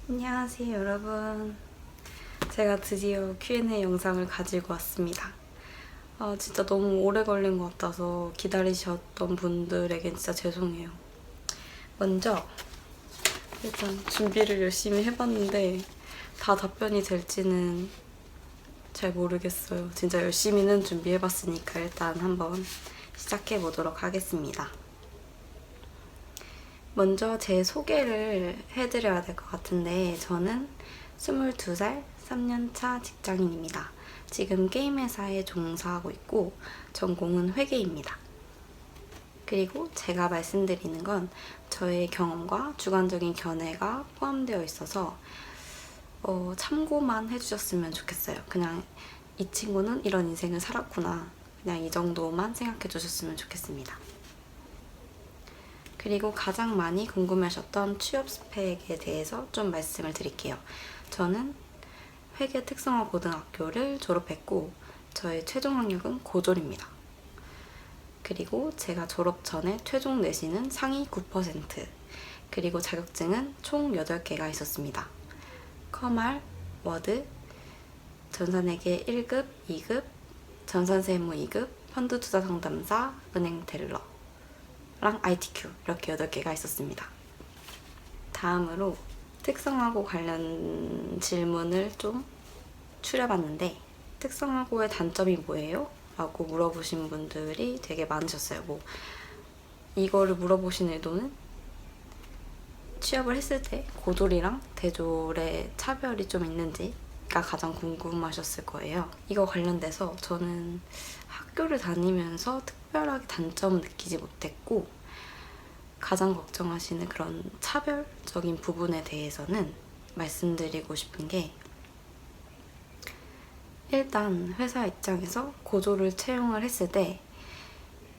안녕하세요 여러분. 제가 드디어 Q&A 영상을 가지고 왔습니다. 진짜 너무 오래 걸린 것 같아서 기다리셨던 분들에겐 진짜 죄송해요. 먼저 일단 준비를 열심히 해봤는데 다 답변이 될지는 잘 모르겠어요. 진짜 열심히는 준비해봤으니까 일단 한번 시작해보도록 하겠습니다. 먼저 제 소개를 해드려야 될 것 같은데 저는 22살 3년차 직장인입니다. 지금 게임 회사에 종사하고 있고 전공은 회계입니다. 그리고 제가 말씀드리는 건 저의 경험과 주관적인 견해가 포함되어 있어서 참고만 해주셨으면 좋겠어요. 그냥 이 친구는 이런 인생을 살았구나. 그냥 이 정도만 생각해 주셨으면 좋겠습니다. 그리고 가장 많이 궁금해하셨던 취업 스펙에 대해서 좀 말씀을 드릴게요. 저는 회계 특성화 고등학교를 졸업했고 저의 최종 학력은 고졸입니다. 그리고 제가 졸업 전에 최종 내신은 상위 9%, 그리고 자격증은 총 8개가 있었습니다. 커말, 워드, 전산회계 1급, 2급, 전산세무 2급, 펀드투자 상담사, 은행 텔러 랑 ITQ 이렇게 8개가 있었습니다. 다음으로 특성화고 관련 질문을 좀 추려봤는데 특성화고의 단점이 뭐예요? 라고 물어보신 분들이 되게 많으셨어요. 이거를 물어보신 의도는 취업을 했을 때 고졸이랑 대졸의 차별이 좀 있는지가 가장 궁금하셨을 거예요. 이거 관련돼서 저는 학교를 다니면서 특별하게 단점은 느끼지 못했고 가장 걱정하시는 그런 차별적인 부분에 대해서는 말씀드리고 싶은 게 일단 회사 입장에서 고졸을 채용을 했을 때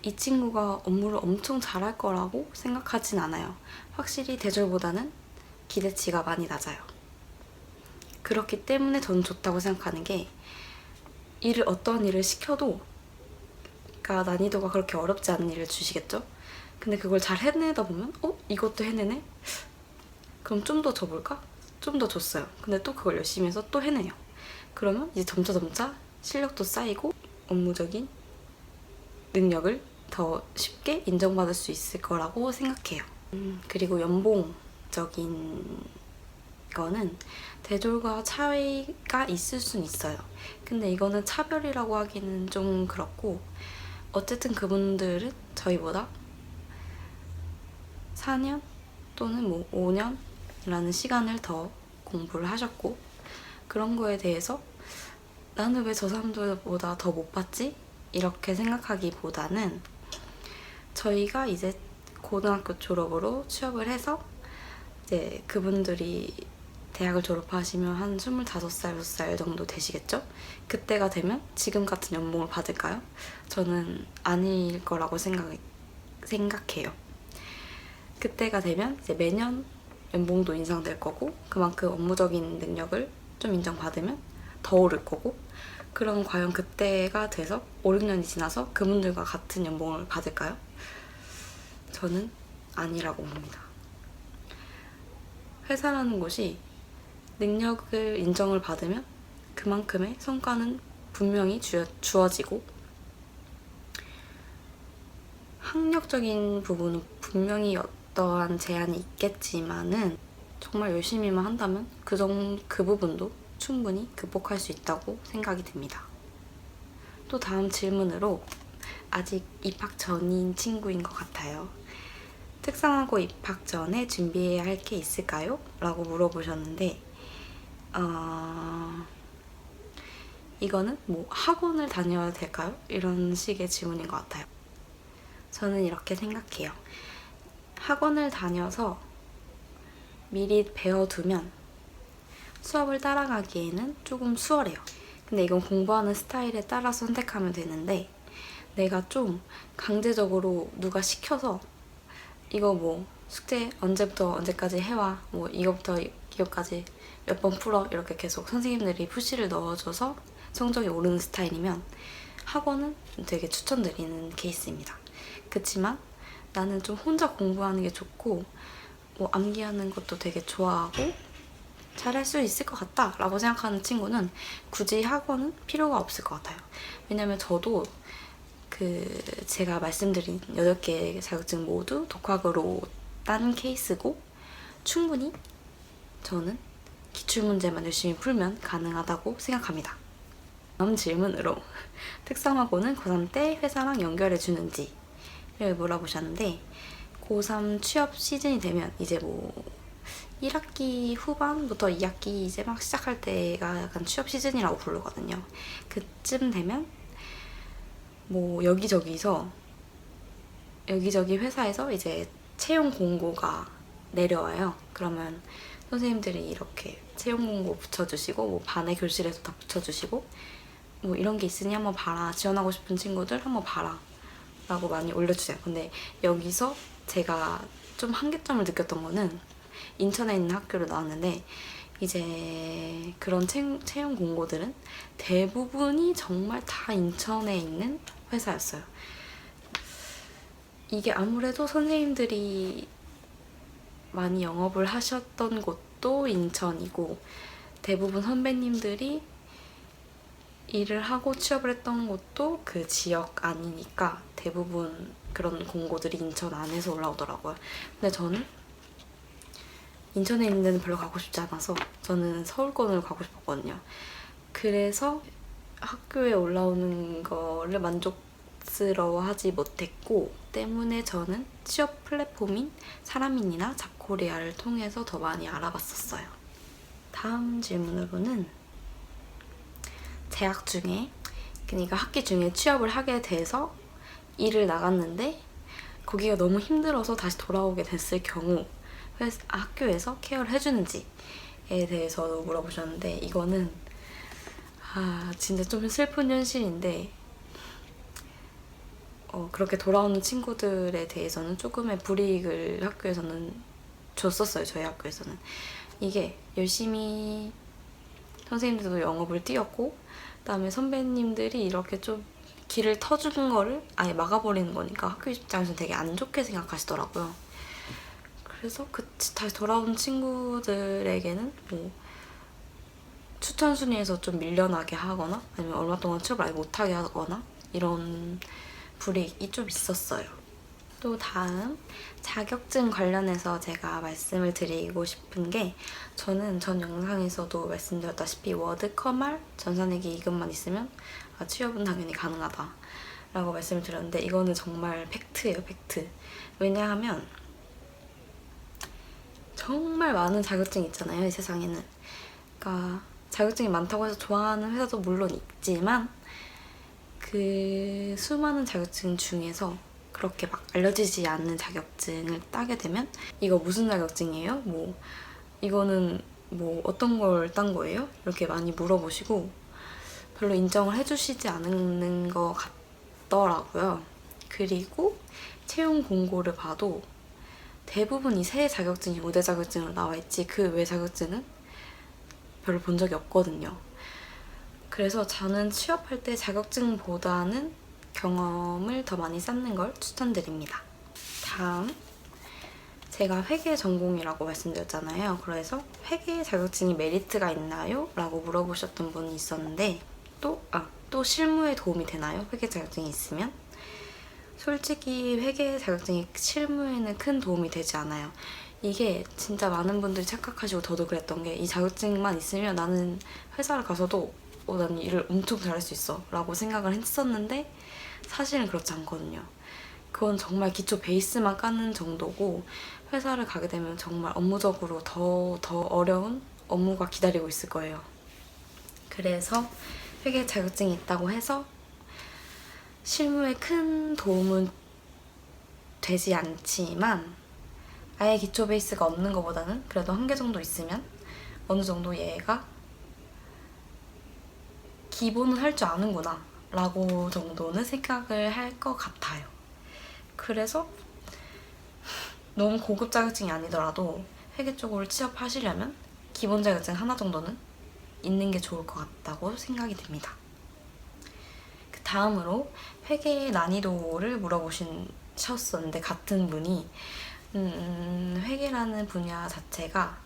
이 친구가 업무를 엄청 잘할 거라고 생각하진 않아요. 확실히 대졸보다는 기대치가 많이 낮아요. 그렇기 때문에 저는 좋다고 생각하는 게 어떤 일을 시켜도 그러니까 난이도가 그렇게 어렵지 않은 일을 주시겠죠? 근데 그걸 잘 해내다 보면 이것도 해내네? 그럼 좀 더 줘볼까? 좀 더 줬어요. 근데 또 그걸 열심히 해서 또 해내요. 그러면 이제 점차 실력도 쌓이고 업무적인 능력을 더 쉽게 인정받을 수 있을 거라고 생각해요. 그리고 연봉적인 거는 대졸과 차이가 있을 순 있어요. 근데 이거는 차별이라고 하기는 좀 그렇고 어쨌든 그분들은 저희보다 4년 또는 5년이라는 시간을 더 공부를 하셨고 그런 거에 대해서 나는 왜 저 사람들보다 더 못 받지? 이렇게 생각하기보다는 저희가 이제 고등학교 졸업으로 취업을 해서 이제 그분들이 대학을 졸업하시면 한 25살, 6살 정도 되시겠죠? 그때가 되면 지금 같은 연봉을 받을까요? 저는 아닐 거라고 생각해요. 그때가 되면 이제 매년 연봉도 인상될 거고 그만큼 업무적인 능력을 좀 인정받으면 더 오를 거고 그럼 과연 그때가 돼서 5, 6년이 지나서 그분들과 같은 연봉을 받을까요? 저는 아니라고 봅니다. 회사라는 곳이 능력을 인정을 받으면 그만큼의 성과는 분명히 주어지고 학력적인 부분은 분명히 어떠한 제한이 있겠지만은 정말 열심히만 한다면 그 부분도 충분히 극복할 수 있다고 생각이 듭니다. 또 다음 질문으로 아직 입학 전인 친구인 것 같아요. 특성화고 입학 전에 준비해야 할 게 있을까요? 라고 물어보셨는데 이거는 학원을 다녀야 될까요? 이런 식의 질문인 것 같아요. 저는 이렇게 생각해요. 학원을 다녀서 미리 배워두면 수업을 따라가기에는 조금 수월해요. 근데 이건 공부하는 스타일에 따라서 선택하면 되는데 내가 좀 강제적으로 누가 시켜서 이거 숙제 언제부터 언제까지 해와 이거부터 이거까지 몇 번 풀어 이렇게 계속 선생님들이 푸시를 넣어줘서 성적이 오르는 스타일이면 학원은 되게 추천드리는 케이스입니다. 그치만 나는 좀 혼자 공부하는 게 좋고 암기하는 것도 되게 좋아하고 잘할 수 있을 것 같다 라고 생각하는 친구는 굳이 학원은 필요가 없을 것 같아요. 왜냐면 저도 제가 말씀드린 8개 자격증 모두 독학으로 딴 케이스고 충분히 저는 기출문제만 열심히 풀면 가능하다고 생각합니다. 다음 질문으로 특성화고는 고3 때 회사랑 연결해주는지를 물어보셨는데, 고3 취업 시즌이 되면 이제 1학기 후반부터 2학기 이제 막 시작할 때가 약간 취업 시즌이라고 부르거든요. 그쯤 되면 여기저기 회사에서 이제 채용 공고가 내려와요. 그러면 선생님들이 이렇게 채용 공고 붙여주시고 반에 교실에서 다 붙여주시고 이런 게 있으니 한번 봐라, 지원하고 싶은 친구들 한번 봐라 라고 많이 올려주세요. 근데 여기서 제가 좀 한계점을 느꼈던 거는, 인천에 있는 학교로 나왔는데 이제 그런 채용 공고들은 대부분이 정말 다 인천에 있는 회사였어요. 이게 아무래도 선생님들이 많이 영업을 하셨던 곳도 인천이고 대부분 선배님들이 일을 하고 취업을 했던 곳도 그 지역 아니니까 대부분 그런 공고들이 인천 안에서 올라오더라고요. 근데 저는 인천에 있는 데는 별로 가고 싶지 않아서 저는 서울권으로 가고 싶었거든요. 그래서 학교에 올라오는 거를 만족스러워하지 못했고 때문에 저는 취업 플랫폼인 사람인이나 잡코리아를 통해서 더 많이 알아봤었어요. 다음 질문으로는 재학 중에, 그러니까 학기 중에 취업을 하게 돼서 일을 나갔는데 거기가 너무 힘들어서 다시 돌아오게 됐을 경우 학교에서 케어를 해주는지에 대해서 물어보셨는데, 이거는 진짜 좀 슬픈 현실인데 그렇게 돌아오는 친구들에 대해서는 조금의 불이익을 학교에서는 줬었어요. 저희 학교에서는. 이게 열심히 선생님들도 영업을 뛰었고 그다음에 선배님들이 이렇게 좀 길을 터주는 거를 아예 막아버리는 거니까 학교 입장에서는 되게 안 좋게 생각하시더라고요. 그래서 다시 돌아온 친구들에게는 추천 순위에서 좀 밀려나게 하거나 아니면 얼마 동안 취업을 아예 못하게 하거나 이런 불이익이 좀 있었어요. 또 다음 자격증 관련해서 제가 말씀을 드리고 싶은 게, 저는 전 영상에서도 말씀드렸다시피 워드, 커말, 전산회계 2급만 있으면 취업은 당연히 가능하다 라고 말씀을 드렸는데, 이거는 정말 팩트예요. 팩트. 왜냐하면 정말 많은 자격증이 있잖아요, 이 세상에는. 그러니까 자격증이 많다고 해서 좋아하는 회사도 물론 있지만 그 수많은 자격증 중에서 그렇게 막 알려지지 않는 자격증을 따게 되면 이거 무슨 자격증이에요? 이거는 어떤 걸 딴 거예요? 이렇게 많이 물어보시고 별로 인정을 해주시지 않는 것 같더라고요. 그리고 채용 공고를 봐도 대부분 이 세 자격증이 5대 자격증으로 나와 있지 그 외 자격증은 별로 본 적이 없거든요. 그래서 저는 취업할 때 자격증보다는 경험을 더 많이 쌓는 걸 추천드립니다. 다음, 제가 회계 전공이라고 말씀드렸잖아요. 그래서 회계 자격증이 메리트가 있나요? 라고 물어보셨던 분이 있었는데 또 실무에 도움이 되나요? 회계 자격증이 있으면? 솔직히 회계 자격증이 실무에는 큰 도움이 되지 않아요. 이게 진짜 많은 분들이 착각하시고 저도 그랬던 게, 이 자격증만 있으면 나는 회사를 가서도 난 일을 엄청 잘할 수 있어 라고 생각을 했었는데 사실은 그렇지 않거든요. 그건 정말 기초 베이스만 까는 정도고 회사를 가게 되면 정말 업무적으로 더 어려운 업무가 기다리고 있을 거예요. 그래서 회계 자격증이 있다고 해서 실무에 큰 도움은 되지 않지만 아예 기초 베이스가 없는 것보다는 그래도 한 개 정도 있으면 어느 정도 얘가 기본은 할 줄 아는구나 라고 정도는 생각을 할 것 같아요. 그래서 너무 고급 자격증이 아니더라도 회계 쪽으로 취업하시려면 기본 자격증 하나 정도는 있는 게 좋을 것 같다고 생각이 듭니다. 그 다음으로 회계의 난이도를 물어보셨었는데, 같은 분이 회계라는 분야 자체가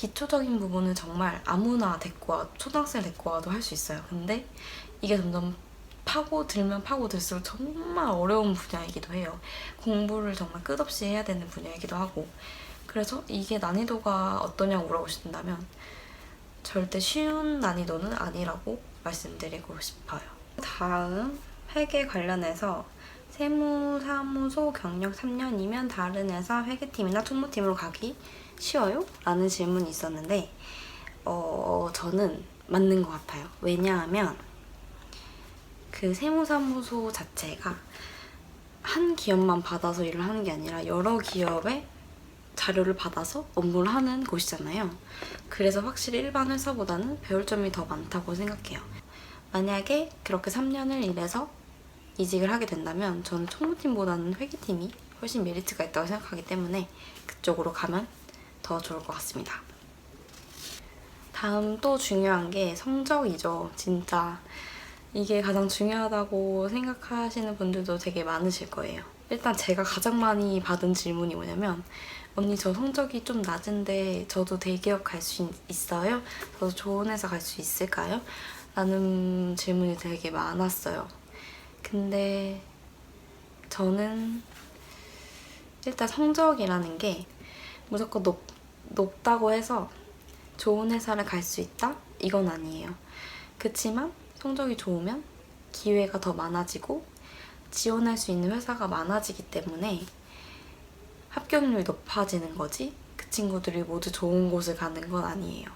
기초적인 부분은 정말 아무나 데리고 와, 초등학생 데리고 와도 할 수 있어요. 근데 이게 점점 파고들면 파고들수록 정말 어려운 분야이기도 해요. 공부를 정말 끝없이 해야 되는 분야이기도 하고. 그래서 이게 난이도가 어떠냐고 물어보신다면 절대 쉬운 난이도는 아니라고 말씀드리고 싶어요. 다음 회계 관련해서 세무사무소 경력 3년이면 다른 회사 회계팀이나 총무팀으로 가기 쉬워요? 라는 질문이 있었는데 저는 맞는 것 같아요. 왜냐하면 그 세무사무소 자체가 한 기업만 받아서 일을 하는 게 아니라 여러 기업의 자료를 받아서 업무를 하는 곳이잖아요. 그래서 확실히 일반 회사보다는 배울 점이 더 많다고 생각해요. 만약에 그렇게 3년을 일해서 이직을 하게 된다면 저는 총무팀보다는 회계팀이 훨씬 메리트가 있다고 생각하기 때문에 그쪽으로 가면 더 좋을 것 같습니다. 다음 또 중요한 게 성적이죠. 진짜 이게 가장 중요하다고 생각하시는 분들도 되게 많으실 거예요. 일단 제가 가장 많이 받은 질문이 뭐냐면 언니 저 성적이 좀 낮은데 저도 대기업 갈 수 있어요? 저도 좋은 회사 갈 수 있을까요? 라는 질문이 되게 많았어요. 근데 저는 일단 성적이라는 게 무조건 높다고 해서 좋은 회사를 갈 수 있다? 이건 아니에요. 그치만 성적이 좋으면 기회가 더 많아지고 지원할 수 있는 회사가 많아지기 때문에 합격률이 높아지는 거지 그 친구들이 모두 좋은 곳을 가는 건 아니에요.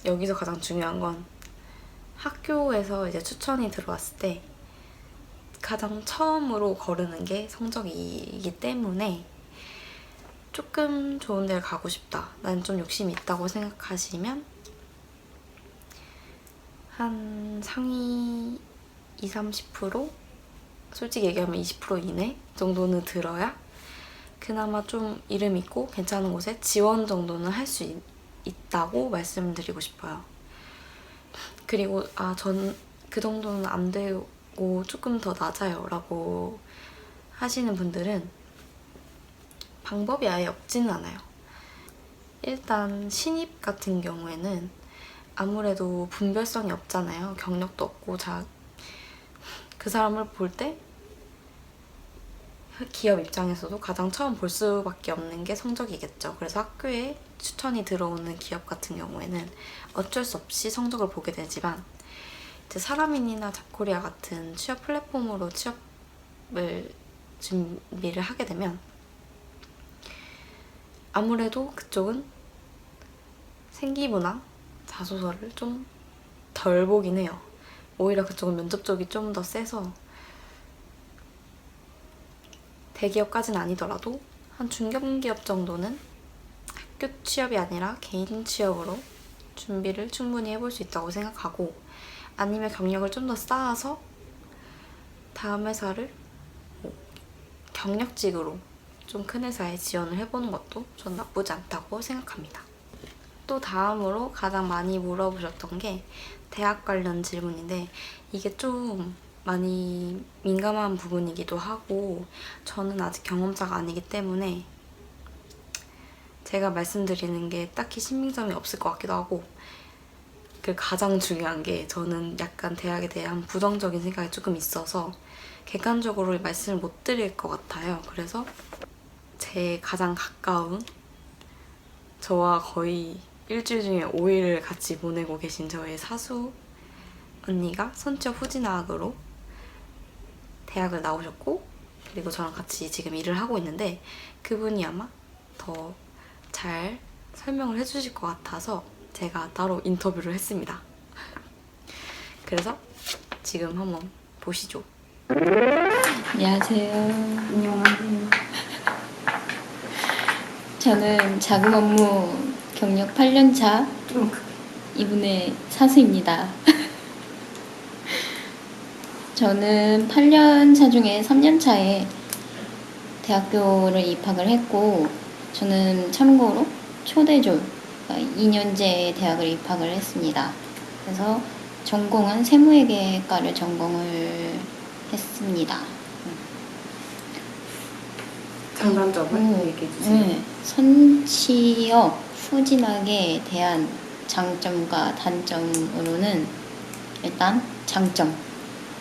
여기서 가장 중요한 건 학교에서 이제 추천이 들어왔을 때 가장 처음으로 거르는 게 성적이기 때문에 조금 좋은 데를 가고 싶다, 난 좀 욕심이 있다고 생각하시면 한 상위 20-30%? 솔직히 얘기하면 20% 이내 정도는 들어야 그나마 좀 이름 있고 괜찮은 곳에 지원 정도는 할 수 있다고 말씀드리고 싶어요. 그리고 전 그 정도는 안 되고 조금 더 낮아요 라고 하시는 분들은 방법이 아예 없지는 않아요. 일단 신입 같은 경우에는 아무래도 분별성이 없잖아요. 경력도 없고 그 사람을 볼 때 기업 입장에서도 가장 처음 볼 수밖에 없는 게 성적이겠죠. 그래서 학교에 추천이 들어오는 기업 같은 경우에는 어쩔 수 없이 성적을 보게 되지만 이제 사람인이나 잡코리아 같은 취업 플랫폼으로 취업을 준비를 하게 되면 아무래도 그쪽은 생기부나 자소서를 좀 덜 보긴 해요. 오히려 그쪽은 면접 쪽이 좀 더 세서 대기업까지는 아니더라도 한 중견기업 정도는 학교 취업이 아니라 개인 취업으로 준비를 충분히 해볼 수 있다고 생각하고, 아니면 경력을 좀 더 쌓아서 다음 회사를 경력직으로 좀 큰 회사에 지원을 해보는 것도 전 나쁘지 않다고 생각합니다. 또 다음으로 가장 많이 물어보셨던 게 대학 관련 질문인데 이게 좀 많이 민감한 부분이기도 하고 저는 아직 경험자가 아니기 때문에 제가 말씀드리는 게 딱히 신빙성이 없을 것 같기도 하고, 그 가장 중요한 게 저는 약간 대학에 대한 부정적인 생각이 조금 있어서 객관적으로 말씀을 못 드릴 것 같아요. 그래서 제 가장 가까운, 저와 거의 일주일 중에 5일을 같이 보내고 계신 저의 사수 언니가 선취업 후진학으로 대학을 나오셨고, 그리고 저랑 같이 지금 일을 하고 있는데 그분이 아마 더 잘 설명을 해주실 것 같아서 제가 따로 인터뷰를 했습니다. 그래서 지금 한번 보시죠. 안녕하세요. 안녕하세요. 저는 자금 업무 경력 8년차 이분의 사수입니다. 저는 8년차 중에 3년차에 대학교를 입학을 했고, 저는 참고로 초대졸 2년제 대학을 입학을 했습니다. 그래서 전공은 세무회계과를 전공을 했습니다. 장단점을 얘기해 주세요. 네, 선취업 후진학에 대한 장점과 단점으로는 일단 장점.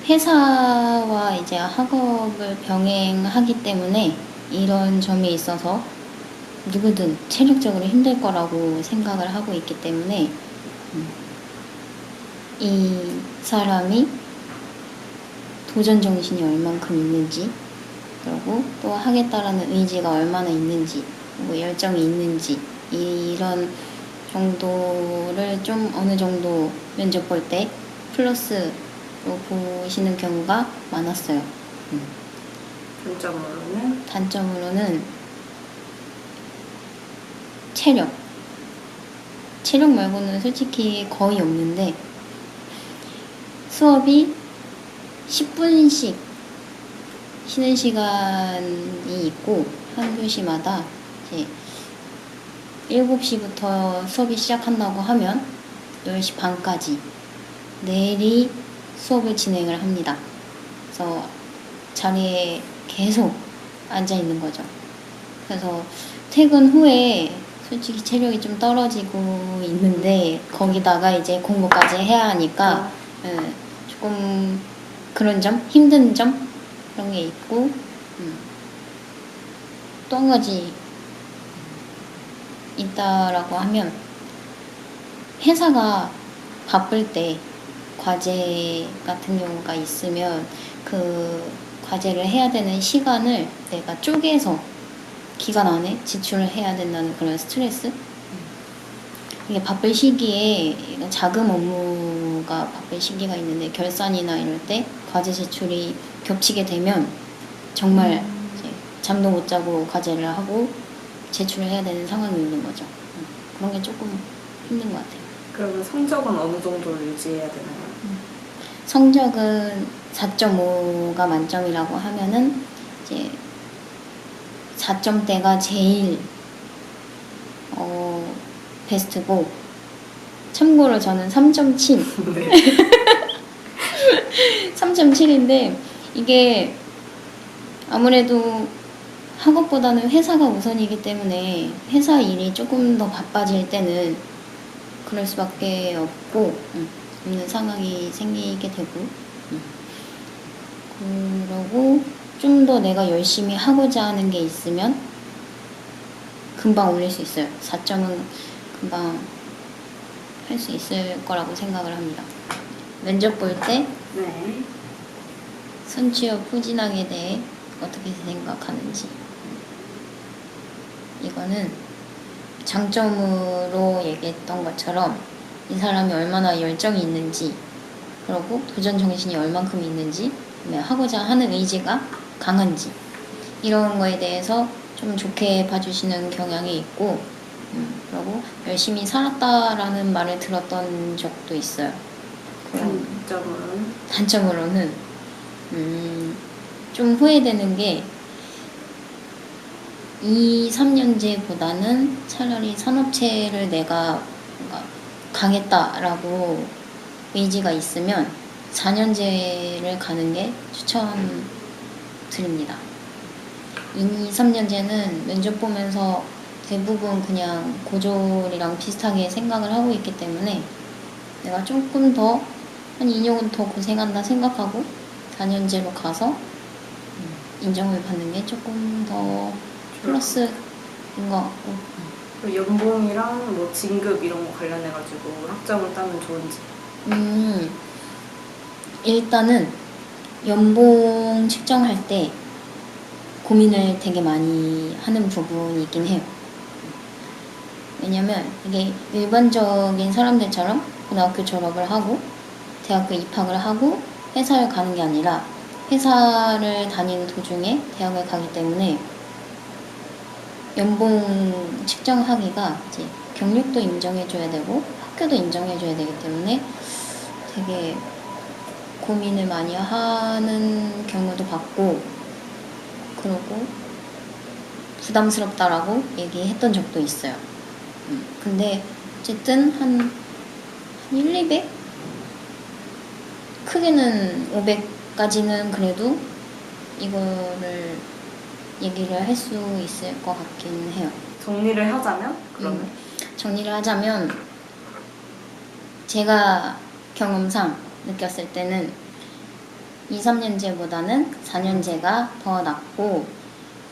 회사와 이제 학업을 병행하기 때문에 이런 점이 있어서 누구든 체력적으로 힘들 거라고 생각을 하고 있기 때문에 이 사람이 도전 정신이 얼만큼 있는지, 그리고 또 하겠다라는 의지가 얼마나 있는지, 뭐 열정이 있는지, 이런 정도를 좀 어느 정도 면접 볼 때 플러스로 보시는 경우가 많았어요. 단점으로는 단점으로는 체력. 체력 말고는 솔직히 거의 없는데, 수업이 10분씩 쉬는 시간이 있고, 한 교시마다 이제 7시부터 수업이 시작한다고 하면 10시 반까지 내리 수업을 진행을 합니다. 그래서 자리에 계속 앉아 있는 거죠. 그래서 퇴근 후에 솔직히 체력이 좀 떨어지고 있는데, 거기다가 이제 공부까지 해야 하니까 조금 그런 점, 힘든 점 그런 게 있고, 또 한 가지 있다라고 하면, 회사가 바쁠 때 과제 같은 경우가 있으면 그 과제를 해야 되는 시간을 내가 쪼개서 기간 안에 지출을 해야 된다는 그런 스트레스? 이게 바쁠 시기에 자금 업무가 바쁠 시기가 있는데, 결산이나 이럴 때 과제 제출이 겹치게 되면 정말 이제 잠도 못 자고 과제를 하고 제출을 해야 되는 상황이 있는 거죠. 그런 게 조금 힘든 것 같아요. 그러면 성적은 어느 정도로 유지해야 되나요? 성적은 4.5가 만점이라고 하면은 이제 4점대가 제일 베스트고, 참고로 저는 3.7. 네. 3.7인데 이게 아무래도 학업보다는 회사가 우선이기 때문에 회사 일이 조금 더 바빠질 때는 그럴 수밖에 없고, 없는 상황이 생기게 되고, 그러고 좀 더 내가 열심히 하고자 하는 게 있으면 금방 올릴 수 있어요. 4점은 금방 할 수 있을 거라고 생각을 합니다. 면접 볼 때 네. 선취업 후진학에 대해 어떻게 생각하는지, 이거는 장점으로 얘기했던 것처럼 이 사람이 얼마나 열정이 있는지, 그리고 도전 정신이 얼만큼 있는지, 하고자 하는 의지가 강한지, 이런 거에 대해서 좀 좋게 봐주시는 경향이 있고, 그리고 열심히 살았다라는 말을 들었던 적도 있어요. 단점으로는 좀 후회되는 게, 2, 3년제보다는 차라리 산업체를 내가 뭔가 강했다라고 의지가 있으면 4년제를 가는 게 추천드립니다. 2, 3년제는 면접 보면서 대부분 그냥 고졸이랑 비슷하게 생각을 하고 있기 때문에 내가 조금 더, 한 2년 더 고생한다 생각하고 4년제로 가서 인정을 받는 게 조금 더 플러스인 것 같고. 연봉이랑 뭐 진급 이런 거 관련해가지고 학점을 따면 좋은지. 일단은 연봉 측정할 때 고민을 되게 많이 하는 부분이 있긴 해요. 왜냐면 이게 일반적인 사람들처럼 고등학교 졸업을 하고 대학교 입학을 하고 회사를 가는 게 아니라, 회사를 다니는 도중에 대학을 가기 때문에 연봉 측정하기가 이제 경력도 인정해줘야 되고 학교도 인정해줘야 되기 때문에 되게 고민을 많이 하는 경우도 봤고, 그러고 부담스럽다라고 얘기했던 적도 있어요. 근데 어쨌든 한 1, 200? 크게는 500까지는 그래도 이거를 얘기를 할 수 있을 것 같긴 해요. 정리를 하자면 그러면 정리를 하자면 제가 경험상 느꼈을 때는 2, 3년제보다는 4년제가 더 낫고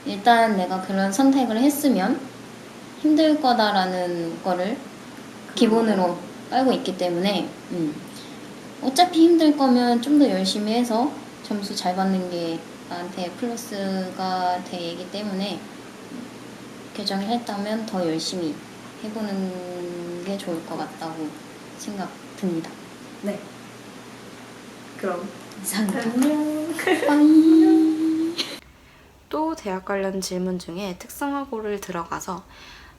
일단 내가 그런 선택을 했으면 힘들 거다라는 거를 기본으로 알고 있기 때문에 어차피 힘들 거면 좀 더 열심히 해서 점수 잘 받는 게 나한테 플러스가 되기 때문에 결정을 했다면 더 열심히 해보는 게 좋을 것 같다고 생각 듭니다. 네. 그럼 이상입니다. 안녕. 빠이. 또 대학 관련 질문 중에 특성화고를 들어가서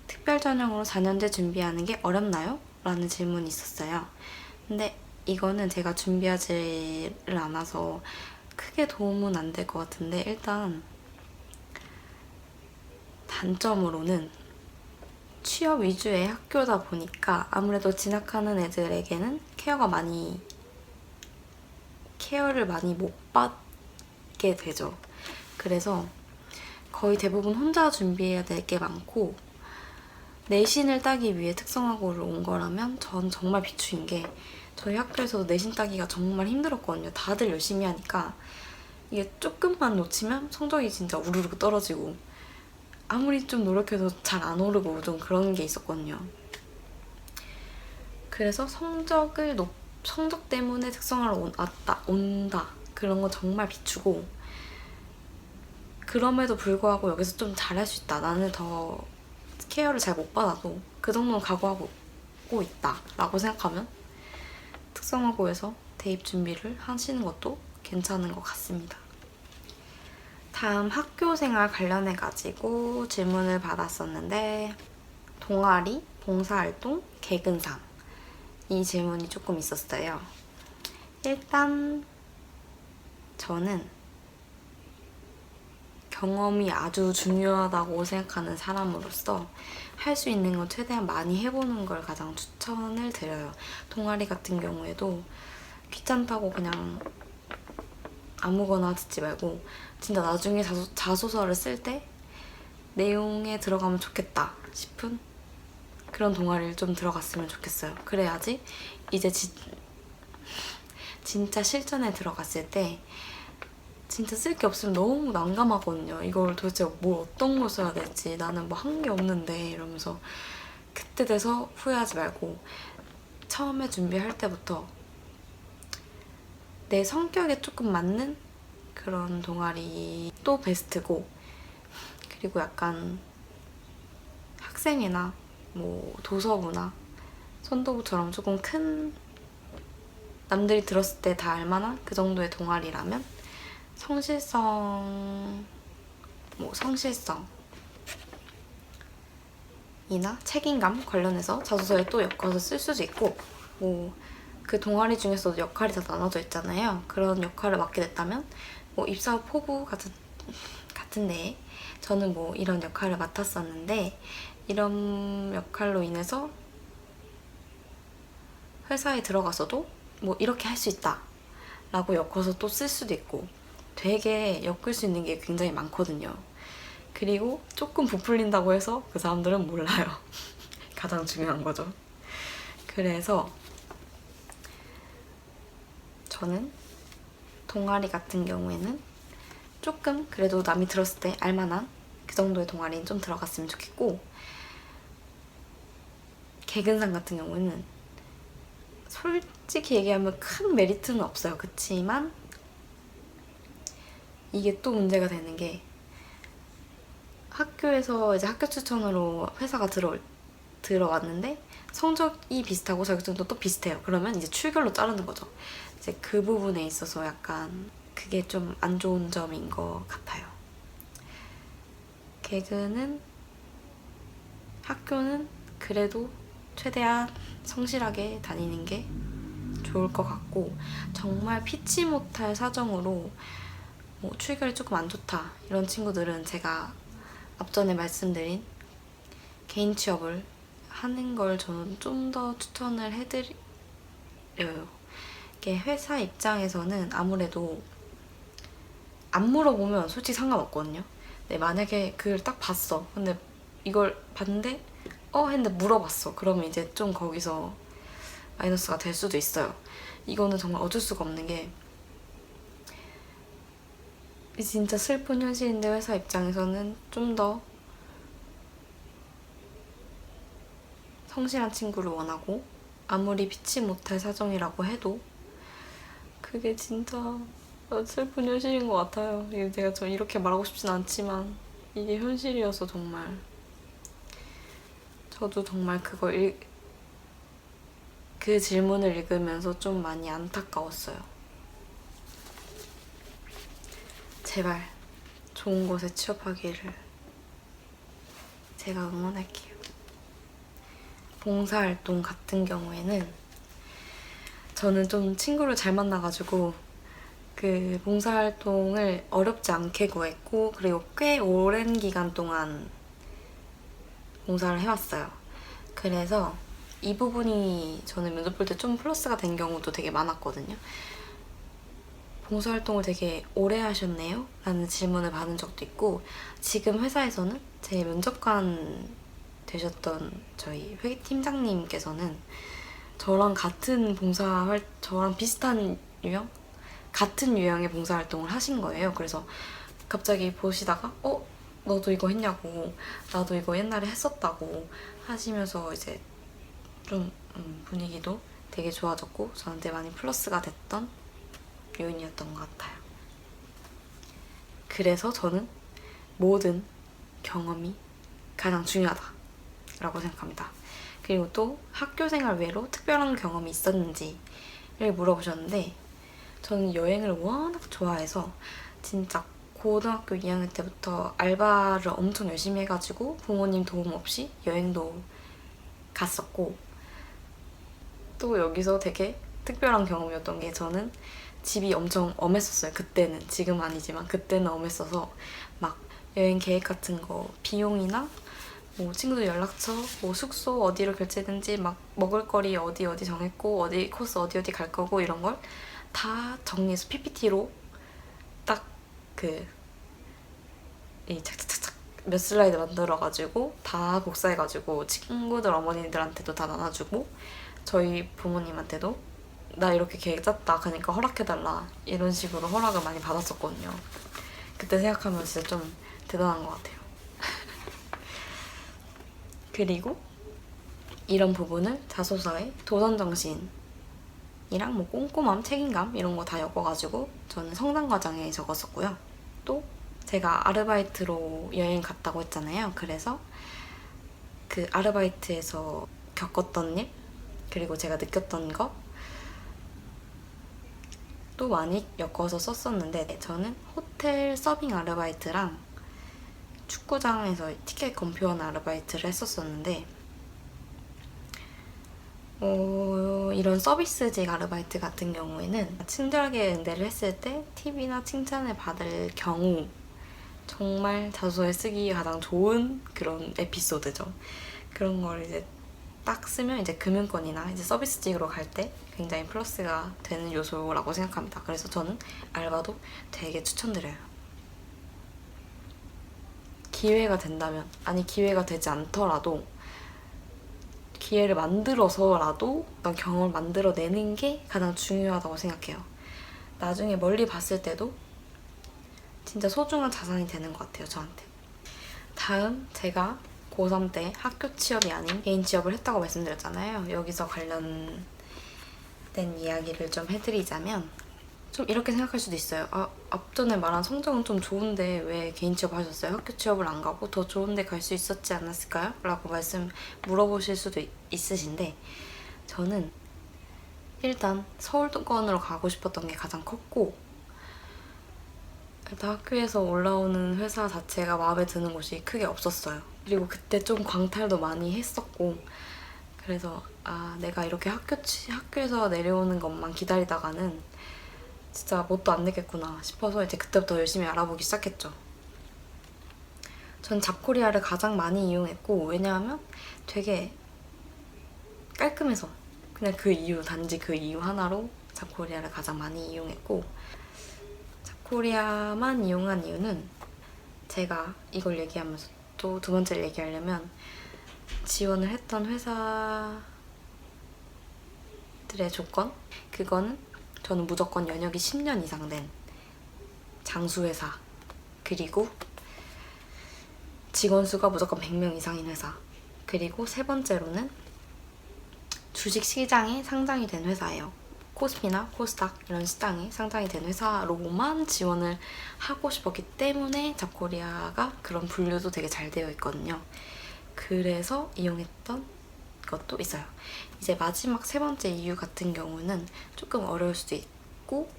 특별 전형으로 4년제 준비하는 게 어렵나요? 라는 질문이 있었어요. 근데 이거는 제가 준비하지를 않아서 크게 도움은 안 될 것 같은데 일단 단점으로는 취업 위주의 학교다 보니까 아무래도 진학하는 애들에게는 케어를 많이 못 받게 되죠. 그래서 거의 대부분 혼자 준비해야 될 게 많고 내신을 따기 위해 특성화고를 온 거라면 전 정말 비추인 게 저희 학교에서도 내신 따기가 정말 힘들었거든요. 다들 열심히 하니까 이게 조금만 놓치면 성적이 진짜 우르르 떨어지고 아무리 좀 노력해도 잘 안 오르고 좀 그런 게 있었거든요. 그래서 성적 때문에 특성화로 온다 그런 거 정말 비추고 그럼에도 불구하고 여기서 좀 잘할 수 있다. 나는 더 케어를 잘 못 받아도 그 정도는 각오하고 있다 라고 생각하면 특성화고에서 대입 준비를 하시는 것도 괜찮은 것 같습니다. 다음 학교생활 관련해가지고 질문을 받았었는데 동아리, 봉사활동, 개근상 이 질문이 조금 있었어요. 일단 저는 경험이 아주 중요하다고 생각하는 사람으로서 할 수 있는 건 최대한 많이 해보는 걸 가장 추천을 드려요. 동아리 같은 경우에도 귀찮다고 그냥 아무거나 듣지 말고 진짜 나중에 자소서를 쓸 때 내용에 들어가면 좋겠다 싶은 그런 동아리를 좀 들어갔으면 좋겠어요. 그래야지 이제 진짜 실전에 들어갔을 때 진짜 쓸 게 없으면 너무 난감하거든요. 이걸 도대체 어떤 걸 써야 될지 나는 뭐 한 게 없는데 이러면서 그때 돼서 후회하지 말고 처음에 준비할 때부터 내 성격에 조금 맞는 그런 동아리도 베스트고 그리고 약간 학생회나 뭐 도서부나 선도부처럼 조금 큰 남들이 들었을 때 다 알만한 그 정도의 동아리라면 성실성이나 책임감 관련해서 자소서에 또 엮어서 쓸 수도 있고 뭐 그 동아리 중에서도 역할이 다 나눠져 있잖아요. 그런 역할을 맡게 됐다면 뭐 입사 포부 같은 데에 저는 뭐 이런 역할을 맡았었는데 이런 역할로 인해서 회사에 들어가서도 뭐 이렇게 할 수 있다 라고 엮어서 또 쓸 수도 있고 되게 엮을 수 있는 게 굉장히 많거든요. 그리고 조금 부풀린다고 해서 그 사람들은 몰라요. 가장 중요한 거죠. 그래서 저는 동아리 같은 경우에는 조금 그래도 남이 들었을 때 알만한 그 정도의 동아리는 좀 들어갔으면 좋겠고 개근상 같은 경우에는 솔직히 얘기하면 큰 메리트는 없어요. 그치만 이게 또 문제가 되는 게 학교에서 이제 학교 추천으로 회사가 들어왔는데 성적이 비슷하고 자격증도 또 비슷해요. 그러면 이제 출결로 자르는 거죠. 이제 그 부분에 있어서 약간 그게 좀 안 좋은 점인 것 같아요. 학교는 그래도 최대한 성실하게 다니는 게 좋을 것 같고 정말 피치 못할 사정으로 뭐 출결이 조금 안 좋다 이런 친구들은 제가 앞전에 말씀드린 개인 취업을 하는 걸 저는 좀 더 추천을 해드려요. 이게 회사 입장에서는 아무래도 안 물어보면 솔직히 상관없거든요. 근데 만약에 그걸 딱 봤어. 근데 이걸 봤는데 했는데 물어봤어. 그러면 이제 좀 거기서 마이너스가 될 수도 있어요. 이거는 정말 어쩔 수가 없는 게 진짜 슬픈 현실인데 회사 입장에서는 좀 더 성실한 친구를 원하고 아무리 피치 못할 사정이라고 해도 그게 진짜 슬픈 현실인 것 같아요. 이게 제가 좀 이렇게 말하고 싶진 않지만 이게 현실이어서 정말 저도 정말 그 질문을 읽으면서 좀 많이 안타까웠어요. 제발 좋은 곳에 취업하기를 제가 응원할게요. 봉사활동 같은 경우에는 저는 좀 친구를 잘 만나가지고 그 봉사활동을 어렵지 않게 구했고 그리고 꽤 오랜 기간 동안 봉사를 해왔어요. 그래서 이 부분이 저는 면접 볼 때 좀 플러스가 된 경우도 되게 많았거든요. 봉사활동을 되게 오래 하셨네요? 라는 질문을 받은 적도 있고 지금 회사에서는 제 면접관 되셨던 저희 회계팀장님께서는 저랑 저랑 비슷한 같은 유형의 봉사활동을 하신 거예요. 그래서 갑자기 보시다가 너도 이거 했냐고 나도 이거 옛날에 했었다고 하시면서 이제 좀 분위기도 되게 좋아졌고 저한테 많이 플러스가 됐던 요인이었던 것 같아요. 그래서 저는 모든 경험이 가장 중요하다라고 생각합니다. 그리고 또 학교생활 외로 특별한 경험이 있었는지를 물어보셨는데 저는 여행을 워낙 좋아해서 진짜 고등학교 2학년 때부터 알바를 엄청 열심히 해가지고 부모님 도움 없이 여행도 갔었고 또 여기서 되게 특별한 경험이었던 게 저는 집이 엄청 엄했었어요. 그때는. 지금 아니지만 그때는 엄했어서 막 여행 계획 같은 거 비용이나 뭐 친구들 연락처, 뭐 숙소 어디로 결제든지 막 먹을거리 어디 정했고 어디 코스 어디 갈 거고 이런 걸 다 정리해서 PPT로 딱 이 착착착착 몇 슬라이드 만들어가지고 다 복사해가지고 친구들 어머니들한테도 다 나눠주고 저희 부모님한테도 나 이렇게 계획 짰다 그러니까 허락해달라 이런 식으로 허락을 많이 받았었거든요. 그때 생각하면 진짜 좀 대단한 것 같아요. 그리고 이런 부분을 자소서에 도전정신이랑 뭐 꼼꼼함, 책임감 이런 거 다 엮어가지고 저는 성장과정에 적었었고요. 또 제가 아르바이트로 여행 갔다고 했잖아요. 그래서 그 아르바이트에서 겪었던 일 그리고 제가 느꼈던 거 또 많이 엮어서 썼었는데 저는 호텔 서빙 아르바이트랑 축구장에서 티켓 검표하는 아르바이트를 했었었는데 이런 서비스직 아르바이트 같은 경우에는 친절하게 응대를 했을 때 팁이나 칭찬을 받을 경우 정말 자소서에 쓰기 가장 좋은 그런 에피소드죠. 그런 걸 이제 딱 쓰면 이제 금융권이나 이제 서비스직으로 갈 때 굉장히 플러스가 되는 요소라고 생각합니다. 그래서 저는 알바도 되게 추천드려요. 기회가 된다면, 아니 기회가 되지 않더라도 기회를 만들어서라도 어떤 경험을 만들어내는 게 가장 중요하다고 생각해요. 나중에 멀리 봤을 때도 진짜 소중한 자산이 되는 것 같아요, 저한테. 다음 제가 고3 때 학교 취업이 아닌 개인 취업을 했다고 말씀드렸잖아요. 여기서 관련된 이야기를 좀 해드리자면 좀 이렇게 생각할 수도 있어요. 앞전에 말한 성적은 좀 좋은데 왜 개인 취업 하셨어요? 학교 취업을 안 가고 더 좋은 데 갈 수 있었지 않았을까요? 라고 물어보실 수도 있으신데 저는 일단 서울권으로 가고 싶었던 게 가장 컸고 일단 학교에서 올라오는 회사 자체가 마음에 드는 곳이 크게 없었어요. 그리고 그때 좀 광탈도 많이 했었고 그래서 내가 이렇게 학교에서 내려오는 것만 기다리다가는 진짜 뭣도 안 되겠구나 싶어서 이제 그때부터 열심히 알아보기 시작했죠. 전 잡코리아를 가장 많이 이용했고 왜냐하면 되게 깔끔해서 그냥 단지 그 이유 하나로 잡코리아를 가장 많이 이용했고 잡코리아만 이용한 이유는 제가 이걸 얘기하면서 또 두 번째를 얘기하려면 지원을 했던 회사들의 조건? 그거는 저는 무조건 연역이 10년 이상 된 장수회사, 그리고 직원 수가 무조건 100명 이상인 회사, 그리고 세 번째로는 주식시장에 상장이 된 회사예요. 코스피나 코스닥 이런 시장에 상장이 된 회사로만 지원을 하고 싶었기 때문에 잡코리아가 그런 분류도 되게 잘 되어 있거든요. 그래서 이용했던 것도 있어요. 이제 마지막 세 번째 이유 같은 경우는 조금 어려울 수도 있고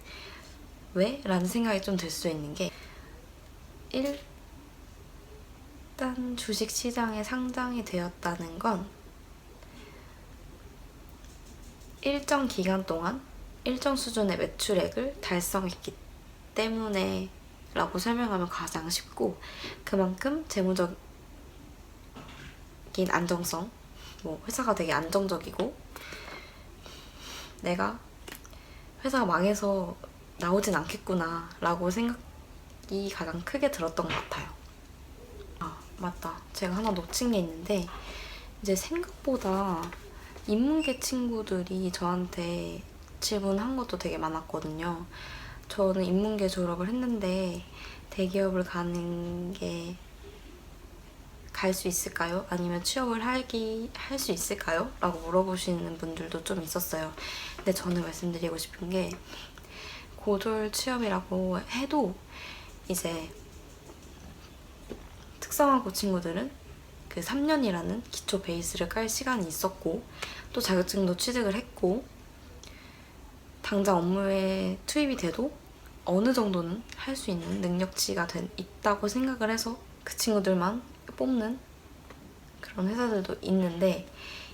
왜? 라는 생각이 좀 들 수 있는 게, 일단 주식시장에 상장이 되었다는 건 일정 기간 동안 일정 수준의 매출액을 달성했기 때문에 라고 설명하면 가장 쉽고, 그만큼 재무적인 안정성, 회사가 되게 안정적이고 내가 회사가 망해서 나오진 않겠구나 라고 생각이 가장 크게 들었던 것 같아요. 아, 맞다. 제가 하나 놓친 게 있는데, 이제 생각보다 인문계 친구들이 저한테 질문한 것도 되게 많았거든요. 저는 인문계 졸업을 했는데 대기업을 가는 게 갈 수 있을까요? 아니면 취업을 할 수 있을까요? 라고 물어보시는 분들도 좀 있었어요. 근데 저는 말씀드리고 싶은 게, 고졸 취업이라고 해도 이제 특성화고 친구들은 그 3년이라는 기초 베이스를 깔 시간이 있었고, 또 자격증도 취득을 했고, 당장 업무에 투입이 돼도 어느 정도는 할 수 있는 능력치가 있다고 생각을 해서 그 친구들만 뽑는 그런 회사들도 있는데,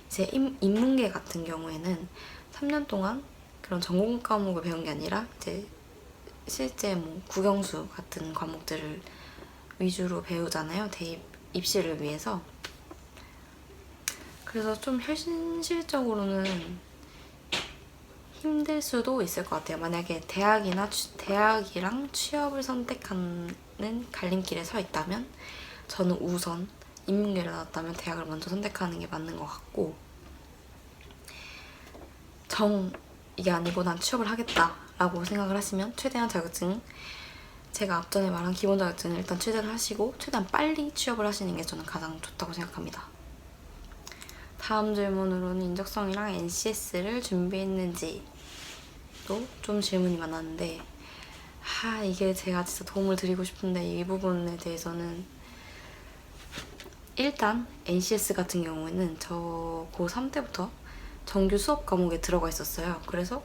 이제 인문계 같은 경우에는 3년 동안 그런 전공 과목을 배운 게 아니라 이제 실제 국영수 같은 과목들을 위주로 배우잖아요. 대입 입시를 위해서. 그래서 좀 현실적으로는 힘들 수도 있을 것 같아요. 만약에 대학이랑 취업을 선택하는 갈림길에 서 있다면 저는 우선 인문계를 나왔다면 대학을 먼저 선택하는 게 맞는 것 같고, 이게 아니고 난 취업을 하겠다라고 생각을 하시면 최대한 자격증, 제가 앞전에 말한 기본 자격증을 일단 취득을 하시고 최대한 빨리 취업을 하시는 게 저는 가장 좋다고 생각합니다. 다음 질문으로는 인적성이랑 NCS를 준비했는지도 좀 질문이 많았는데, 이게 제가 진짜 도움을 드리고 싶은데 이 부분에 대해서는, 일단 NCS 같은 경우에는 저 고3 때부터 정규 수업 과목에 들어가 있었어요. 그래서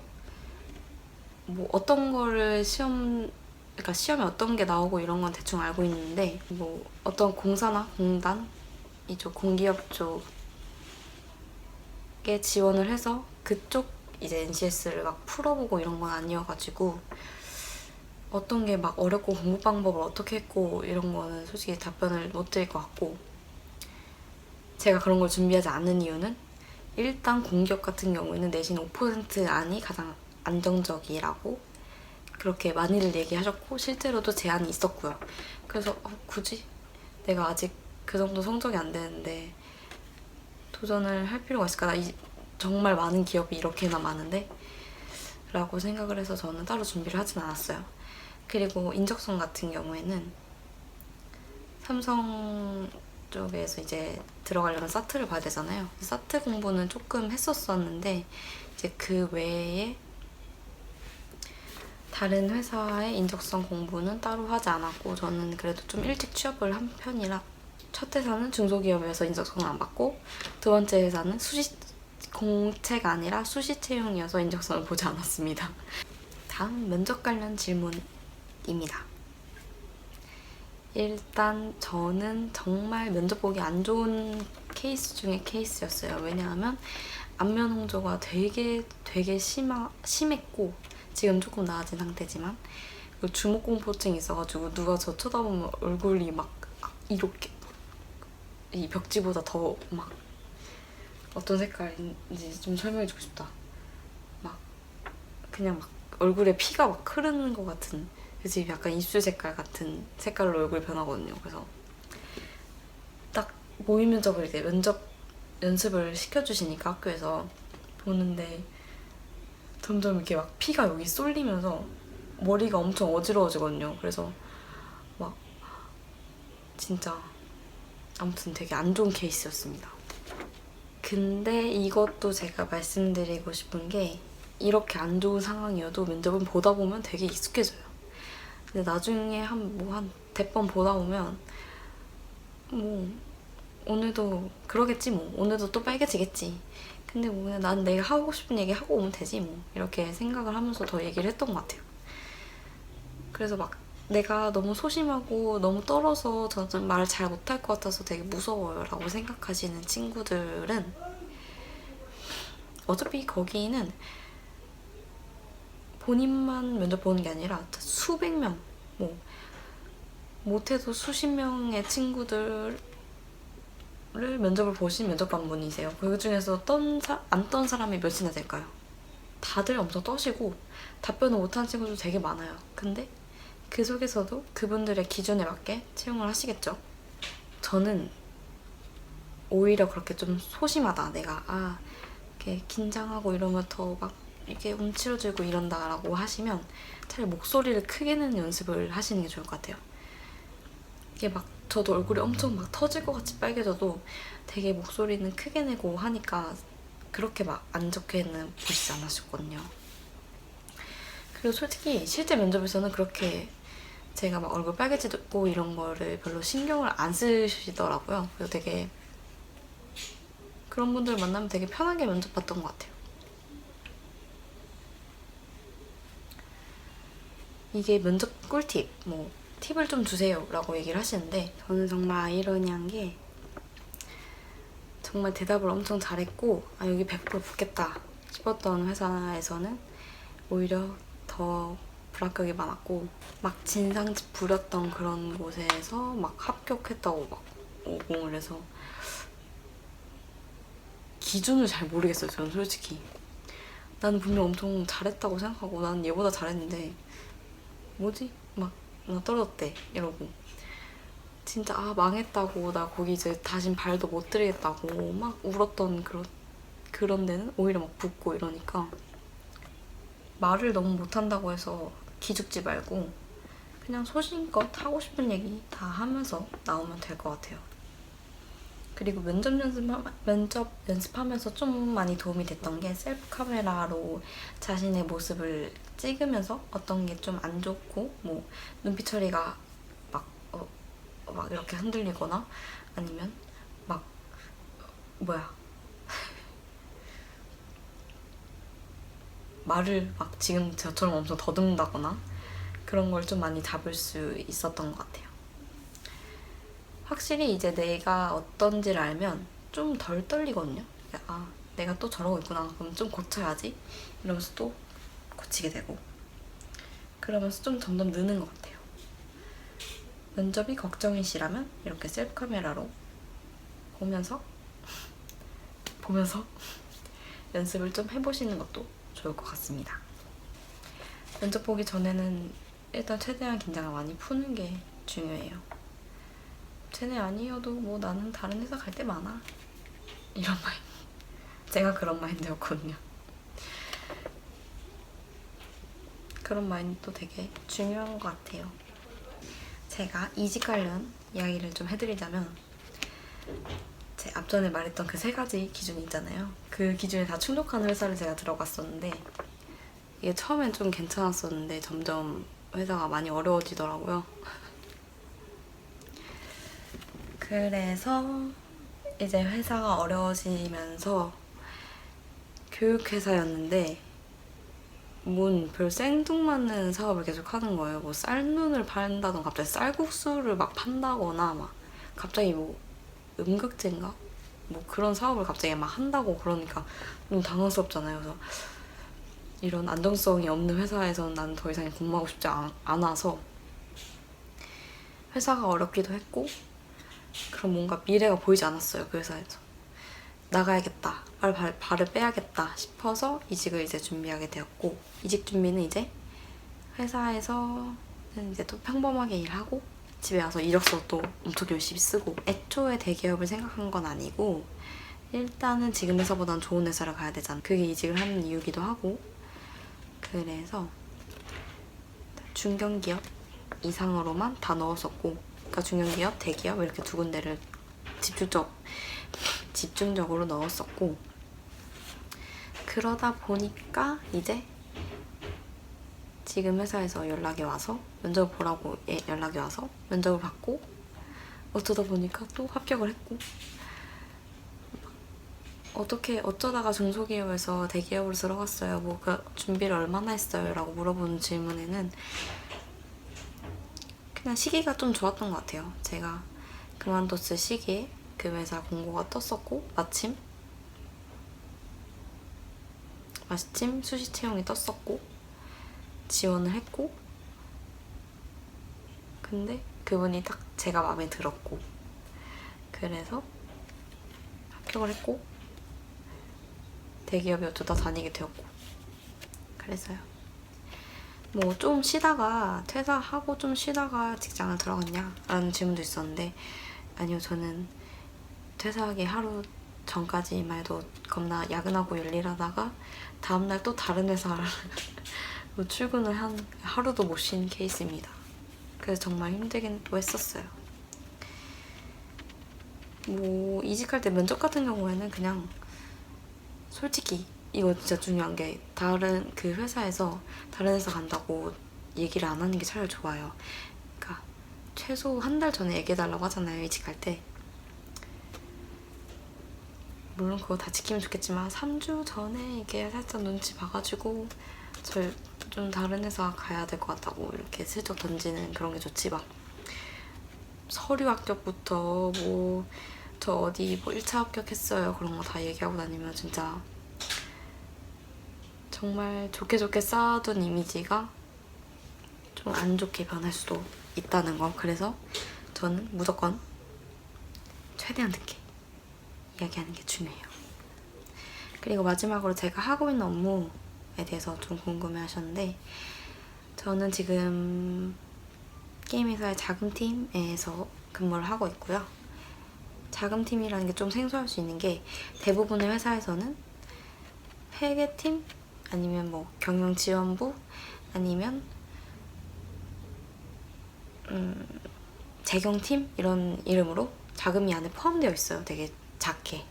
어떤 거를 그러니까 시험에 어떤 게 나오고 이런 건 대충 알고 있는데, 어떤 공사나 공단, 이쪽 공기업 쪽에 지원을 해서 그쪽 이제 NCS를 막 풀어보고 이런 건 아니어가지고, 어떤 게 막 어렵고 공부 방법을 어떻게 했고 이런 거는 솔직히 답변을 못 드릴 것 같고, 제가 그런 걸 준비하지 않는 이유는 일단 공기업 같은 경우에는 내신 5% 안이 가장 안정적이라고 그렇게 많이들 얘기하셨고, 실제로도 제한이 있었고요. 그래서 굳이 내가 아직 그 정도 성적이 안 되는데 도전을 할 필요가 있을까? 정말 많은 기업이 이렇게나 많은데? 라고 생각을 해서 저는 따로 준비를 하진 않았어요. 그리고 인적성 같은 경우에는 삼성 쪽에서 이제 들어가려면 사트를 봐야 되잖아요. 사트 공부는 조금 했었었는데 이제 그 외에 다른 회사의 인적성 공부는 따로 하지 않았고, 저는 그래도 좀 일찍 취업을 한 편이라 첫 회사는 중소기업이어서 인적성을 안 받고, 두 번째 회사는 공채가 아니라 수시 채용이어서 인적성을 보지 않았습니다. 다음 면접 관련 질문입니다. 일단 저는 정말 면접 보기 안 좋은 케이스 중에 케이스였어요. 왜냐하면 안면 홍조가 되게 심했고, 지금 조금 나아진 상태지만 주목공포증이 있어가지고 누가 저 쳐다보면 얼굴이 막 이렇게 이 벽지보다 더 막, 어떤 색깔인지 좀 설명해주고 싶다. 그냥 막 얼굴에 피가 막 흐르는 것 같은, 그치? 약간 입술 색깔 같은 색깔로 얼굴이 변하거든요. 그래서 딱 모의 면접을 이제 면접 연습을 시켜주시니까 학교에서 보는데 점점 이렇게 막 피가 여기 쏠리면서 머리가 엄청 어지러워지거든요. 그래서 막 진짜 아무튼 되게 안 좋은 케이스였습니다. 근데 이것도 제가 말씀드리고 싶은 게 이렇게 안 좋은 상황이어도 면접은 보다 보면 되게 익숙해져요. 근데 나중에 한 100번 보다 보면 뭐 오늘도 그러겠지 뭐 오늘도 또 빨개지겠지. 근데 뭐 그냥 난 내가 하고 싶은 얘기 하고 오면 되지 뭐 이렇게 생각을 하면서 더 얘기를 했던 것 같아요. 그래서 막 내가 너무 소심하고 너무 떨어서 저는 말을 잘 못할 것 같아서 되게 무서워요 라고 생각하시는 친구들은 어차피 거기는 본인만 면접 보는 게 아니라 수백 명, 뭐 못해도 수십 명의 친구들을 면접을 보신 면접관분이세요. 그 중에서 안 떤 사람이 몇이나 될까요? 다들 엄청 떠시고 답변을 못하는 친구도 되게 많아요. 근데 그 속에서도 그분들의 기준에 맞게 채용을 하시겠죠. 저는 오히려 그렇게 좀 소심하다. 내가 이렇게 긴장하고 이러면 더 막 이게 움츠러들고 이런다라고 하시면 차라리 목소리를 크게 내는 연습을 하시는 게 좋을 것 같아요. 이게 막 저도 얼굴이 엄청 막 터질 것 같이 빨개져도 되게 목소리는 크게 내고 하니까 그렇게 막 안 좋게는 보시지 않으셨거든요. 그리고 솔직히 실제 면접에서는 그렇게 제가 막 얼굴 빨개지고 이런 거를 별로 신경을 안 쓰시더라고요. 그래서 되게 그런 분들 만나면 되게 편하게 면접 봤던 것 같아요. 이게 면접 꿀팁, 뭐 팁을 좀 주세요 라고 얘기를 하시는데 저는 정말 아이러니한 게 정말 대답을 엄청 잘했고 여기 100% 붙겠다 싶었던 회사에서는 오히려 더 불합격이 많았고 막 진상집 부렸던 그런 곳에서 막 합격했다고 막 오공을 해서 기준을 잘 모르겠어요. 저는 솔직히 나는 분명 엄청 잘했다고 생각하고 나는 얘보다 잘했는데 뭐지? 막 나 떨어졌대 이러고 진짜 망했다고 나 거기 이제 다신 발도 못 들이겠다고 막 울었던 그런 데는 오히려 막 붓고 이러니까 말을 너무 못한다고 해서 기죽지 말고 그냥 소신껏 하고 싶은 얘기 다 하면서 나오면 될 것 같아요. 그리고 면접 연습하면서 좀 많이 도움이 됐던 게 셀프 카메라로 자신의 모습을 찍으면서 어떤 게 좀 안 좋고 뭐 눈빛 처리가 막 이렇게 흔들리거나 아니면 막 말을 막 지금 저처럼 엄청 더듬는다거나 그런 걸 좀 많이 잡을 수 있었던 것 같아요. 확실히 이제 내가 어떤지를 알면 좀 덜 떨리거든요. 내가 또 저러고 있구나. 그럼 좀 고쳐야지. 이러면서 또 고치게 되고 그러면서 좀 점점 느는 것 같아요. 면접이 걱정이시라면 이렇게 셀프 카메라로 보면서 연습을 좀 해보시는 것도 좋을 것 같습니다. 면접 보기 전에는 일단 최대한 긴장을 많이 푸는 게 중요해요. 쟤네 아니어도 뭐 나는 다른 회사 갈 데 많아. 이런 마인드. 제가 그런 마인드였거든요. 그런 마인드도 되게 중요한 것 같아요. 제가 이직 관련 이야기를 좀 해드리자면 제 앞전에 말했던 그 3가지 기준이 있잖아요. 그 기준에 다 충족하는 회사를 제가 들어갔었는데 이게 처음엔 좀 괜찮았었는데 점점 회사가 많이 어려워지더라고요. 그래서 이제 회사가 어려워지면서 교육회사였는데 별 생뚱맞는 사업을 계속 하는 거예요. 뭐 쌀눈을 판다던가 갑자기 쌀국수를 막 판다거나 막 갑자기 뭐 음극제인가? 뭐 그런 사업을 갑자기 막 한다고 그러니까 너무 당황스럽잖아요. 그래서 이런 안정성이 없는 회사에서는 나는 더 이상 근무하고 싶지 않아서 회사가 어렵기도 했고 그럼 뭔가 미래가 보이지 않았어요. 그 회사에서. 나가야겠다. 발을 빼야겠다 싶어서 이직을 이제 준비하게 되었고 이직 준비는 이제 회사에서는 이제 또 평범하게 일하고 집에 와서 이력서 또 엄청 열심히 쓰고 애초에 대기업을 생각한 건 아니고 일단은 지금 회사보단 좋은 회사를 가야 되잖아. 그게 이직을 하는 이유기도 하고. 그래서 중견기업 이상으로만 다 넣었었고, 그러니까 중견기업, 대기업 이렇게 두 군데를 집중적으로 넣었었고, 그러다 보니까 이제 지금 회사에서 연락이 와서 면접을 보라고 연락이 와서 면접을 받고, 어쩌다 보니까 또 합격을 했고, 어쩌다가 중소기업에서 대기업으로 들어갔어요. 뭐 그 준비를 얼마나 했어요? 라고 물어보는 질문에는 그냥 시기가 좀 좋았던 것 같아요. 제가 그만뒀을 시기에 그 회사 공고가 떴었고, 마침 수시 채용이 떴었고, 지원을 했고, 근데 그분이 딱 제가 마음에 들었고, 그래서 합격을 했고, 대기업에 어쩌다 다니게 되었고, 그래서요. 뭐 좀 쉬다가 퇴사하고 좀 쉬다가 직장을 들어갔냐? 라는 질문도 있었는데, 아니요, 저는 퇴사하기 하루 전까지만 해도 겁나 야근하고 열일하다가 다음날 또 다른 회사를 출근을 한 하루도 못 쉰 케이스입니다. 그래서 정말 힘들긴 또 했었어요. 뭐 이직할 때 면접 같은 경우에는 그냥 솔직히 이거 진짜 중요한 게, 다른 그 회사에서 다른 회사 간다고 얘기를 안 하는 게 차라리 좋아요. 그러니까 최소 한 달 전에 얘기해달라고 하잖아요, 이직할 때. 물론 그거 다 지키면 좋겠지만 3주 전에 이게 살짝 눈치 봐가지고 저 좀 다른 회사 가야 될 것 같다고 이렇게 슬쩍 던지는 그런 게 좋지, 막 서류 합격부터 뭐 저 어디 뭐 1차 합격했어요 그런 거 다 얘기하고 다니면 진짜 정말 좋게 쌓아둔 이미지가 좀 안 좋게 변할 수도 있다는 거. 그래서 저는 무조건 최대한 늦게 이야기하는 게 중요해요. 그리고 마지막으로 제가 하고 있는 업무에 대해서 좀 궁금해 하셨는데, 저는 지금 게임 회사의 자금팀에서 근무를 하고 있고요. 자금팀이라는 게 좀 생소할 수 있는 게, 대부분의 회사에서는 회계팀 아니면 뭐 경영지원부 아니면 재경팀 이런 이름으로 자금이 안에 포함되어 있어요. 되게 작게.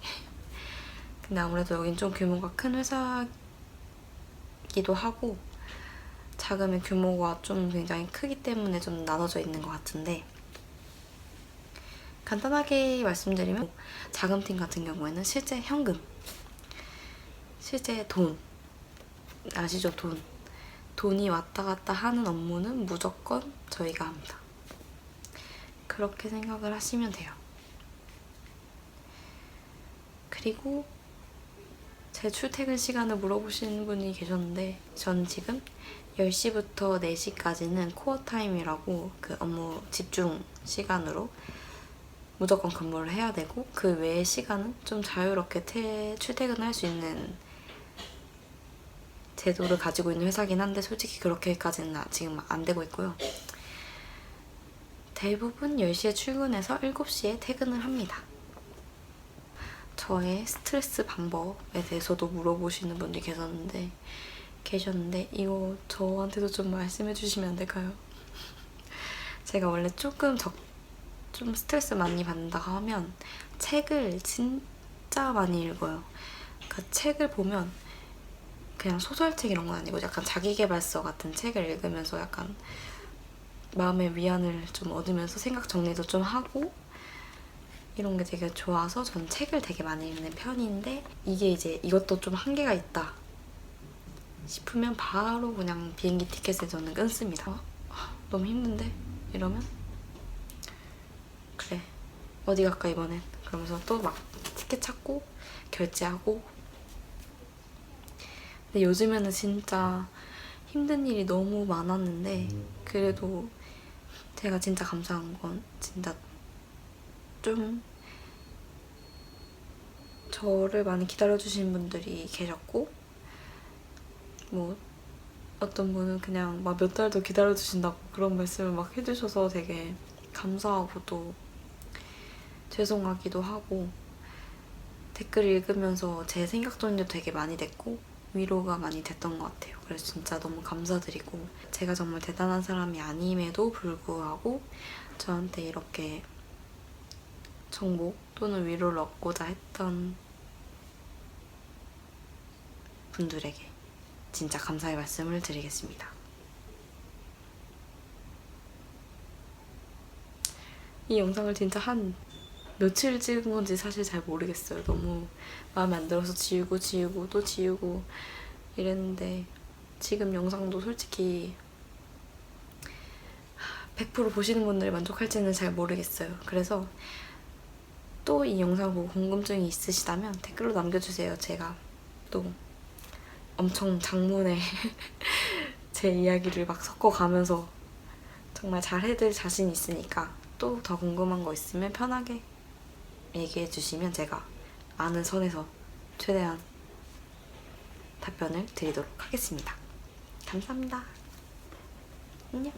근데 아무래도 여긴 좀 규모가 큰 회사기도 하고 자금의 규모가 좀 굉장히 크기 때문에 좀 나눠져 있는 것 같은데, 간단하게 말씀드리면 자금팀 같은 경우에는 실제 현금, 실제 돈, 아시죠? 돈이 왔다 갔다 하는 업무는 무조건 저희가 합니다. 그렇게 생각을 하시면 돼요. 그리고 제 출퇴근 시간을 물어보시는 분이 계셨는데, 전 지금 10시부터 4시까지는 코어 타임이라고 그 업무 집중 시간으로 무조건 근무를 해야 되고, 그 외의 시간은 좀 자유롭게 출퇴근할 수 있는 제도를 가지고 있는 회사긴 한데, 솔직히 그렇게까지는 지금 안 되고 있고요. 대부분 10시에 출근해서 7시에 퇴근을 합니다. 저의 스트레스 방법에 대해서도 물어보시는 분들이 계셨는데 이거 저한테도 좀 말씀해 주시면 안 될까요? 제가 원래 좀 스트레스 많이 받는다 하면 책을 진짜 많이 읽어요. 그러니까 책을 보면 그냥 소설책 이런 건 아니고 약간 자기계발서 같은 책을 읽으면서 약간 마음의 위안을 좀 얻으면서 생각 정리도 좀 하고 이런 게 되게 좋아서 전 책을 되게 많이 읽는 편인데, 이게 이제 이것도 좀 한계가 있다 싶으면 바로 그냥 비행기 티켓을 저는 끊습니다. 너무 힘든데? 이러면 그래, 어디 갈까 이번엔? 그러면서 또 막 티켓 찾고 결제하고. 근데 요즘에는 진짜 힘든 일이 너무 많았는데, 그래도 제가 진짜 감사한 건 진짜 좀 저를 많이 기다려주신 분들이 계셨고, 뭐 어떤 분은 그냥 막 몇 달도 기다려주신다고 그런 말씀을 막 해주셔서 되게 감사하고 또 죄송하기도 하고, 댓글 읽으면서 제 생각 정리도 되게 많이 됐고 위로가 많이 됐던 것 같아요. 그래서 진짜 너무 감사드리고 제가 정말 대단한 사람이 아님에도 불구하고 저한테 이렇게 정보 또는 위로를 얻고자 했던 분들에게 진짜 감사의 말씀을 드리겠습니다. 이 영상을 진짜 한 며칠 찍은 건지 사실 잘 모르겠어요. 너무 마음에 안 들어서 지우고 또 지우고 이랬는데 지금 영상도 솔직히 100% 보시는 분들이 만족할지는 잘 모르겠어요. 그래서 또 이 영상 보고 궁금증이 있으시다면 댓글로 남겨주세요. 제가 또 엄청 장문에 제 이야기를 막 섞어가면서 정말 잘 해드릴 자신 있으니까 또 더 궁금한 거 있으면 편하게 얘기해 주시면 제가 아는 선에서 최대한 답변을 드리도록 하겠습니다. 감사합니다. 안녕.